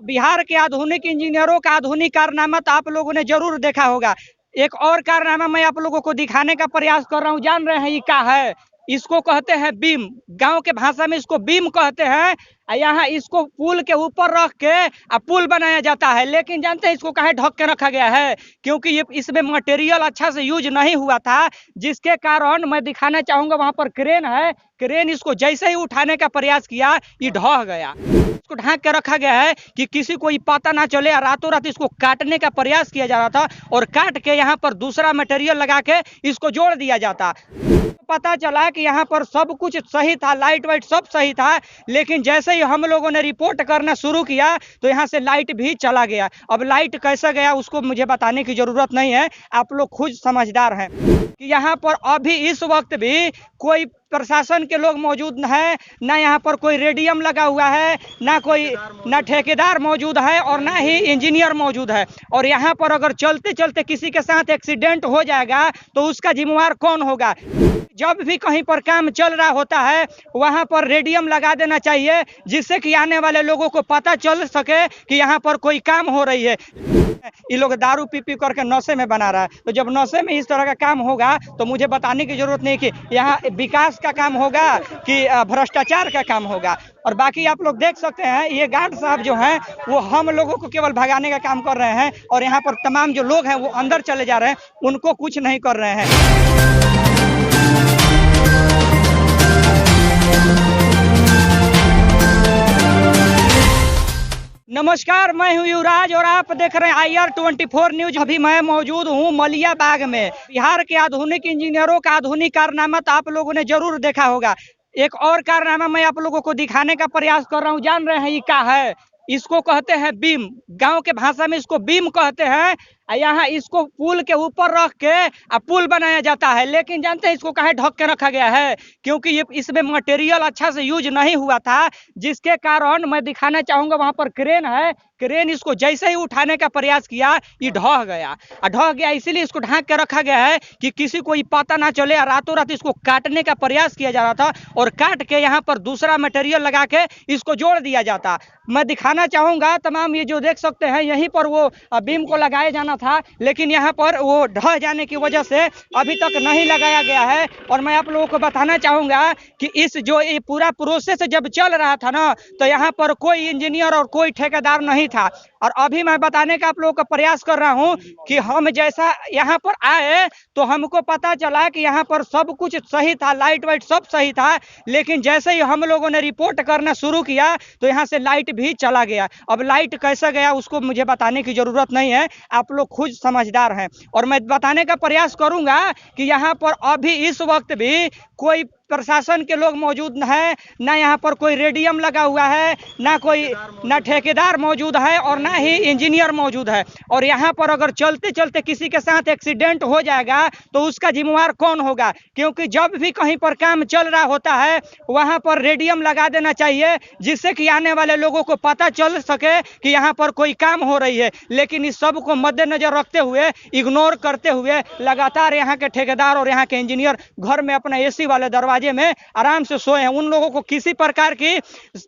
बिहार के आधुनिक इंजीनियरों का आधुनिक कारनामा तो आप लोगों ने जरूर देखा होगा। एक और कारनामा मैं आप लोगों को दिखाने का प्रयास कर रहा हूँ। जान रहे हैं ये क्या है? इसको कहते हैं बीम। गांव के भाषा में इसको बीम कहते हैं। यहाँ इसको पुल के ऊपर रख के पुल बनाया जाता है। लेकिन जानते हैं इसको काहे ढक के रखा गया है? क्योंकि ये इसमें मटेरियल अच्छा से यूज नहीं हुआ था, जिसके कारण मैं दिखाना चाहूंगा वहां पर क्रेन है। क्रेन इसको जैसे ही उठाने का प्रयास किया, ये ढह गया। इसको ढक के रखा गया है कि किसी को ये पता ना चले। रातों रात इसको काटने का प्रयास किया जा रहा था और काट के यहाँ पर दूसरा मटेरियल लगा के इसको जोड़ दिया जाता। पता चला कि यहाँ पर सब कुछ सही था, लाइट वाइट सब सही था, लेकिन जैसे ही हम लोगों ने रिपोर्ट करना शुरू किया तो यहाँ से लाइट भी चला गया। अब लाइट कैसे गया उसको मुझे बताने की जरूरत नहीं है, आप लोग खुद समझदार हैं कि यहाँ पर अभी इस वक्त भी कोई प्रशासन के लोग मौजूद है, ना यहाँ पर कोई रेडियम लगा हुआ है, ना ठेकेदार मौजूद है और ना ही इंजीनियर मौजूद है। और यहाँ पर अगर चलते चलते किसी के साथ एक्सीडेंट हो जाएगा तो उसका जिम्मेवार कौन होगा? जब भी कहीं पर काम चल रहा होता है वहां पर रेडियम लगा देना चाहिए, जिससे कि आने वाले लोगों को पता चल सके कि यहाँ पर कोई काम हो रही है। ये लोग दारू पी पी करके नशे में बना रहा है, तो जब नशे में इस तरह का काम होगा तो मुझे बताने की जरूरत नहीं कि यहाँ विकास का काम होगा कि भ्रष्टाचार का काम होगा। और बाकी आप लोग देख सकते हैं ये गार्ड साहब जो हैं वो हम लोगों को केवल भगाने का काम कर रहे हैं, और यहाँ पर तमाम जो लोग हैं वो अंदर चले जा रहे हैं, उनको कुछ नहीं कर रहे हैं। नमस्कार, मैं हूं युवराज और आप देख रहे हैं IR24 न्यूज। अभी मैं मौजूद हूं मलिया बाग में। बिहार के आधुनिक इंजीनियरों का आधुनिक कारनामा तो आप लोगों ने जरूर देखा होगा। एक और कारनामा मैं आप लोगों को दिखाने का प्रयास कर रहा हूं। जान रहे हैं ये क्या है? इसको कहते हैं बीम। गांव के भाषा में इसको बीम कहते हैं। यहाँ इसको पुल के ऊपर रख के पुल बनाया जाता है। लेकिन जानते हैं इसको काहे ढक के रखा गया है? क्योंकि ये इसमें मटेरियल अच्छा से यूज नहीं हुआ था, जिसके कारण मैं दिखाना चाहूंगा वहां पर क्रेन है। क्रेन इसको जैसे ही उठाने का प्रयास किया, ये ढह गया। इसीलिए इसको ढक के रखा गया है कि किसी को ये पता ना चले। रातों रात इसको काटने का प्रयास किया जा रहा था और काट के यहाँ पर दूसरा मटेरियल लगा के इसको जोड़ दिया जाता। मैं दिखाना चाहूंगा तमाम ये जो देख सकते हैं यहीं पर वो बीम को लगाया जाना था, लेकिन यहाँ पर वो ढह जाने की वजह से अभी तक नहीं लगाया गया है। और मैं आप लोगों को बताना चाहूंगा कि इस जो ये पूरा प्रोसेस जब चल रहा था ना, तो यहाँ पर कोई इंजीनियर और कोई ठेकेदार नहीं था। और अभी मैं बताने का आप लोगों का प्रयास कर रहा हूँ कि हम जैसा यहाँ पर आए तो हमको पता चला कि यहाँ पर सब कुछ सही था, लाइट वाइट सब सही था, लेकिन जैसे ही हम लोगों ने रिपोर्ट करना शुरू किया तो यहाँ से लाइट भी चला गया। अब लाइट कैसे गया उसको मुझे बताने की जरूरत नहीं है, आप लोग खुद समझदार हैं। और मैं बताने का प्रयास करूंगा कि यहाँ पर अभी इस वक्त भी कोई प्रशासन के लोग मौजूद है, ना यहाँ पर कोई रेडियम लगा हुआ है, ना ठेकेदार मौजूद है और ना ही इंजीनियर मौजूद है। और यहाँ पर अगर चलते चलते किसी के साथ एक्सीडेंट हो जाएगा तो उसका जिम्मेवार कौन होगा? क्योंकि जब भी कहीं पर काम चल रहा होता है वहाँ पर रेडियम लगा देना चाहिए, जिससे कि आने वाले लोगों को पता चल सके कि यहाँ पर कोई काम हो रही है। लेकिन इस सब को मद्देनजर रखते हुए, इग्नोर करते हुए लगातार यहाँ के ठेकेदार और यहाँ के इंजीनियर घर में अपने AC वाले दरवाजे में आराम से सोए हैं। उन लोगों को किसी प्रकार की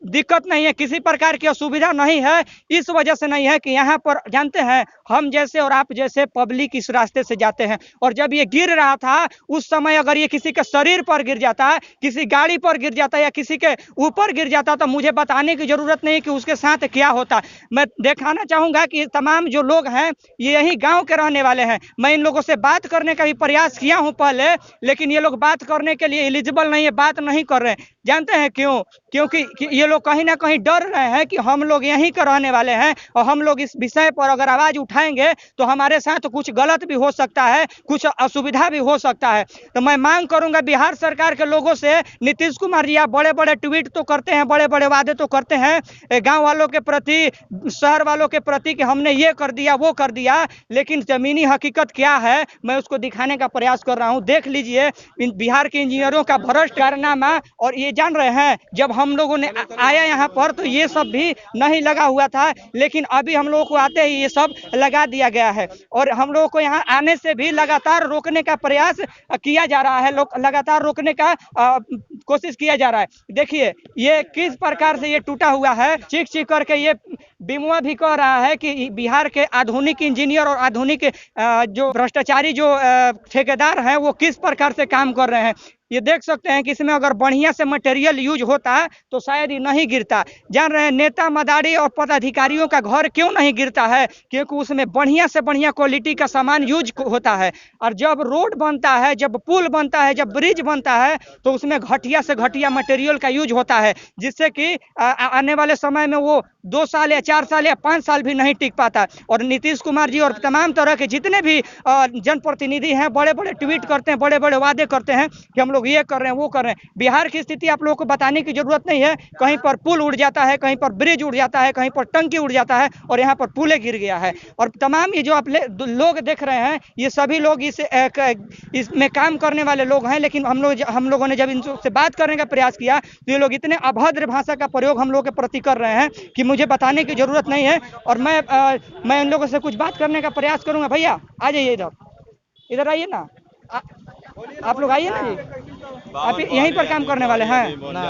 दिक्कत नहीं है, किसी प्रकार की असुविधा नहीं है। इस वजह से नहीं है कि यहाँ पर जानते हैं हम जैसे और आप जैसे पब्लिक इस रास्ते से जाते हैं, और जब ये गिर रहा था उस समय अगर ये किसी के शरीर पर गिर जाता, किसी गाड़ी पर गिर जाता या किसी के ऊपर गिर जाता तो मुझे बताने की जरूरत नहीं कि उसके साथ क्या होता। मैं दिखाना चाहूंगा कि तमाम जो लोग हैं ये यही गांव के रहने वाले हैं। मैं इन लोगों से बात करने का भी प्रयास किया हूं पहले, लेकिन ये लोग बात करने के लिए एलिजिबल नहीं है, बात नहीं कर रहे हैं। जानते हैं क्यों? क्योंकि ये लोग कहीं ना कहीं डर रहे हैं कि हम लोग यहीं के रहने वाले हैं और हम लोग इस विषय पर अगर आवाज उठाएंगे तो हमारे साथ कुछ गलत भी हो सकता है, कुछ असुविधा भी हो सकता है। तो मैं मांग करूंगा बिहार सरकार के लोगों से, नीतीश कुमार जी आप बड़े बड़े ट्वीट तो करते हैं, बड़े बड़े वादे तो करते हैं गांव वालों के प्रति, शहर वालों के प्रति कि हमने ये कर दिया वो कर दिया, लेकिन जमीनी हकीकत क्या है मैं उसको दिखाने का प्रयास कर रहा हूं। देख लीजिए बिहार के इंजीनियरों का भ्रष्ट कारनामा। और ये जान रहे हैं जब हम लोगों ने आया यहाँ पर तो ये सब भी नहीं लगा हुआ था, लेकिन अभी हम लोगों को आते ही ये सब लगा दिया गया है। और हम लोगों को यहाँ आने से भी लगातार रोकने का प्रयास किया जा रहा है, लगातार रोकने का कोशिश किया जा रहा है। देखिए ये किस प्रकार से ये टूटा हुआ है, चीख चीख करके ये बीमुआ भी कह रहा है कि बिहार के आधुनिक इंजीनियर और आधुनिक जो भ्रष्टाचारी जो ठेकेदार हैं वो किस प्रकार से काम कर रहे हैं। ये देख सकते हैं कि इसमें अगर बढ़िया से मटेरियल यूज होता तो शायद ये नहीं गिरता। जान रहे हैं नेता मदारी और पदाधिकारियों का घर क्यों नहीं गिरता है, क्योंकि उसमें बढ़िया से बढ़िया क्वालिटी का सामान यूज होता है। और जब रोड बनता है, जब पुल बनता है, जब ब्रिज बनता है तो उसमें घटिया से घटिया मटेरियल का यूज होता है, जिससे कि आने वाले समय में वो 2 साल या 4 साल या 5 साल भी नहीं टिक पाता। और नीतीश कुमार जी और तमाम तरह के जितने भी जनप्रतिनिधि हैं बड़े बड़े ट्वीट करते हैं, बड़े बड़े वादे करते हैं कि हम लोग ये कर रहे हैं वो कर रहे हैं। बिहार की स्थिति आप लोगों को बताने की जरूरत नहीं है। कहीं पर पुल उड़ जाता है, कहीं पर ब्रिज उड़ जाता है, कहीं पर टंकी उड़ जाता है और यहाँ पर पुले गिर गया है। और तमाम ये जो आप लोग देख रहे हैं ये सभी लोग इसमें काम करने वाले लोग हैं। लेकिन हम लोगों ने जब इनसे बात करने का प्रयास किया तो ये लोग इतने अभद्र भाषा का प्रयोग हम लोगों के प्रति कर रहे हैं कि मुझे बताने की जरूरत नहीं है। और मैं इन लोगों से कुछ बात करने का प्रयास करूंगा। भैया आ जाइए, इधर आइए ना, आप लोग आइए ना जी, आप यहीं पर काम करने वाले हैं ना?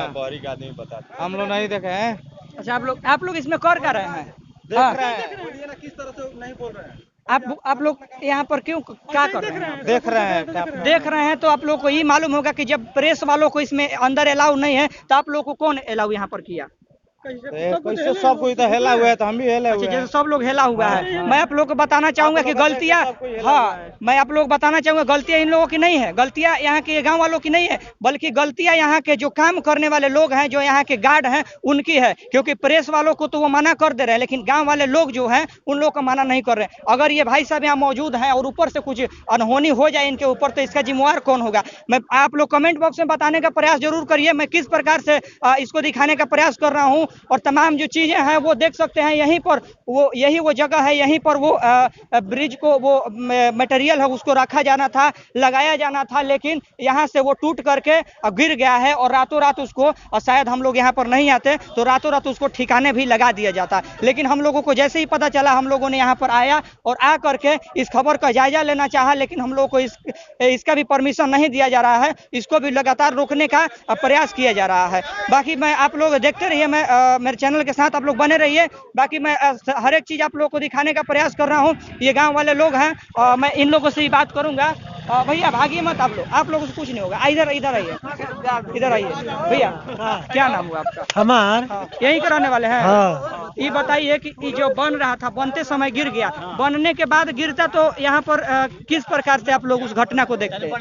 हम लोग नहीं देखे हैं। अच्छा, आप लोग इसमें कर रहे हैं, देख रहे हैं किस तरह से नहीं बोल रहे हैं। आप लोग यहाँ पर क्यों क्या कर रहे हैं? देख रहे हैं तो आप लोग को ये मालूम होगा कि जब प्रेस वालों को इसमें अंदर अलाउ नहीं है तो आप लोग को कौन अलाउ यहाँ पर किया? कैसे सब कोई तो हेला हुआ है तो हम भी हेले हुए हैं। जैसे सब लोग हेला हुआ है। मैं आप लोग को बताना चाहूंगा कि गलतियां, हाँ मैं आप लोग बताना चाहूंगा गलतियां इन लोगों की नहीं है, गलतियां यहाँ के गांव वालों की नहीं है, बल्कि गलतियां यहाँ के जो काम करने वाले लोग हैं, जो यहाँ के गार्ड हैं उनकी है। क्योंकि प्रेस वालों को तो वो मना कर दे रहे हैं, लेकिन गाँव वाले लोग जो है उन लोग को मना नहीं कर रहे। अगर ये भाई साहब यहाँ मौजूद हैं और ऊपर से कुछ अनहोनी हो जाए इनके ऊपर तो इसका जिम्मेवार कौन होगा? मैं आप लोग कमेंट बॉक्स में बताने का प्रयास जरूर करिए मैं किस प्रकार से इसको दिखाने का प्रयास कर रहा हूँ। और तमाम जो चीजें हैं वो देख सकते हैं, यहीं पर यही वो जगह है, यहीं पर वो ब्रिज को वो मटेरियल है उसको रखा जाना था, लगाया जाना था, लेकिन यहाँ से वो टूट करके गिर गया है। और रातों रात उसको, और शायद हम लोग यहाँ पर नहीं आते तो रातों रात उसको ठिकाने भी लगा दिया जाता। लेकिन हम लोगों को जैसे ही पता चला हम लोगों ने यहाँ पर आया और आ करके इस खबर का जायजा लेना चाहा, लेकिन हम लोग को इसका भी परमिशन नहीं दिया जा रहा है, इसको भी लगातार रोकने का प्रयास किया जा रहा है। बाकी मैं आप लोग देखते रहिए, मैं मेरे चैनल के साथ आप लोग बने रहिए। बाकी मैं हर एक चीज आप लोगों को दिखाने का प्रयास कर रहा हूँ। ये गांव वाले लोग हैं और मैं इन लोगों से ही बात करूंगा। भैया भागिए मत, आप लोगों से कुछ नहीं होगा। इधर आइए, इधर आइए भैया। क्या नाम हुआ आपका? हमार यही कराने वाले हैं। ये बताइए कि ये जो बन रहा था बनते समय गिर गया, बनने के बाद गिरता तो यहाँ पर किस प्रकार से आप लोग उस घटना को देखते हैं?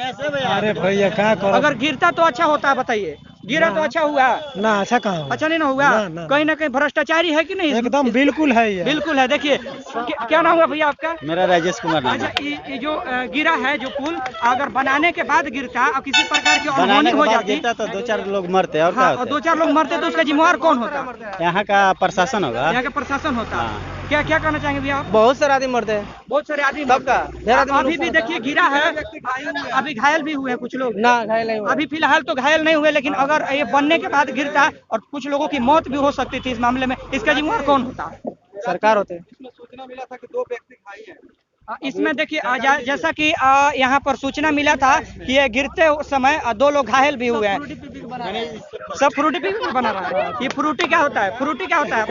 अरे भैया क्या करो, अगर गिरता तो अच्छा होता है, बताइए। गिरा तो अच्छा हुआ ना? अच्छा कहाँ, अच्छा नहीं ना हुआ? कहीं ना कहीं भ्रष्टाचारी है कि नहीं? एकदम बिल्कुल है ये। बिल्कुल है। देखिए क्या नाम हुआ भैया आपका? मेरा राजेश कुमार नाम है। अच्छा, ये जो गिरा है जो पुल, अगर बनाने के बाद गिरता और किसी प्रकार की अनहोनी हो जाती तो 2-4 लोग मरते और हाँ, और 2-4 लोग मरते तो उसका जिम्मेवार कौन होता? यहाँ का प्रशासन होगा। यहाँ का प्रशासन होता। क्या कहना चाहेंगे भैया आप? बहुत सारे आदमी मरते हैं, बहुत सारे आदमी सबका। अभी भी देखिए गिरा है, अभी घायल भी हुए कुछ लोग ना घायल नहीं हुए। अभी फिलहाल तो घायल नहीं हुए, लेकिन अगर ये बनने के बाद गिरता और कुछ लोगों की मौत भी हो सकती थी, इस मामले में इसका जिम्मेवार कौन होता? सरकार होते। सूचना मिला था कि 2 व्यक्ति घायल हैं। इसमें देखिए जैसा कि यहाँ पर सूचना मिला था कि ये गिरते समय 2 लोग घायल भी हुए हैं। सब फ्रूटी पी बना रहा है। ये फ्रूटी क्या होता है? फ्रूटी क्या होता है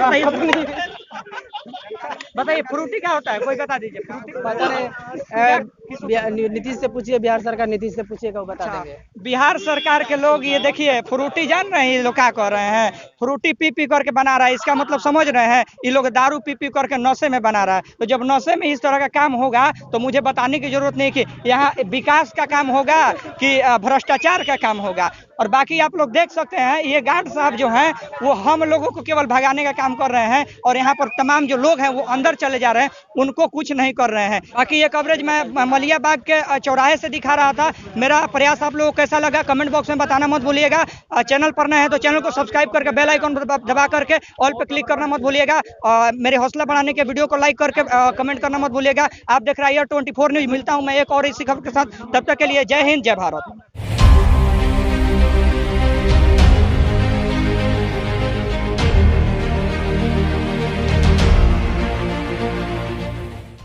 बताइए फ्रूटी क्या होता है? कोई बता दीजिए। नीतीश से पूछिए, बिहार सरकार नीतीश से पूछिएगा, वो बता देंगे। बिहार सरकार के लोग ये देखिए फ्रूटी जान रहे हैं ये लोग क्या कर रहे हैं? फ्रूटी पी पी करके बना रहा है। इसका मतलब समझ रहे हैं? ये लोग दारू पी पी करके नशे में बना रहा है। तो जब नशे में इस तरह का काम होगा तो मुझे बताने की जरूरत नहीं कि यहाँ विकास का काम होगा कि भ्रष्टाचार का काम होगा। और बाकी आप लोग देख सकते हैं ये गार्ड साहब जो हैं वो हम लोगों को केवल भगाने का काम कर रहे हैं और यहाँ पर तमाम जो लोग हैं वो अंदर चले जा रहे हैं, उनको कुछ नहीं कर रहे हैं। बाकी ये कवरेज मैं मलिया बाग के चौराहे से दिखा रहा था। मेरा प्रयास आप लोगों को कैसा लगा कमेंट बॉक्स में बताना मत भूलिएगा। चैनल पर नए हैं तो चैनल को सब्सक्राइब करके बेल आइकन दबा करके ऑल पे क्लिक करना मत भूलिएगा। मेरे हौसला बढ़ाने के वीडियो को लाइक करके कमेंट करना मत भूलिएगा। आप देख रहे हैं IR24 न्यूज। मिलता हूँ मैं एक और इसी खबर के साथ, तब तक के लिए जय हिंद, जय भारत।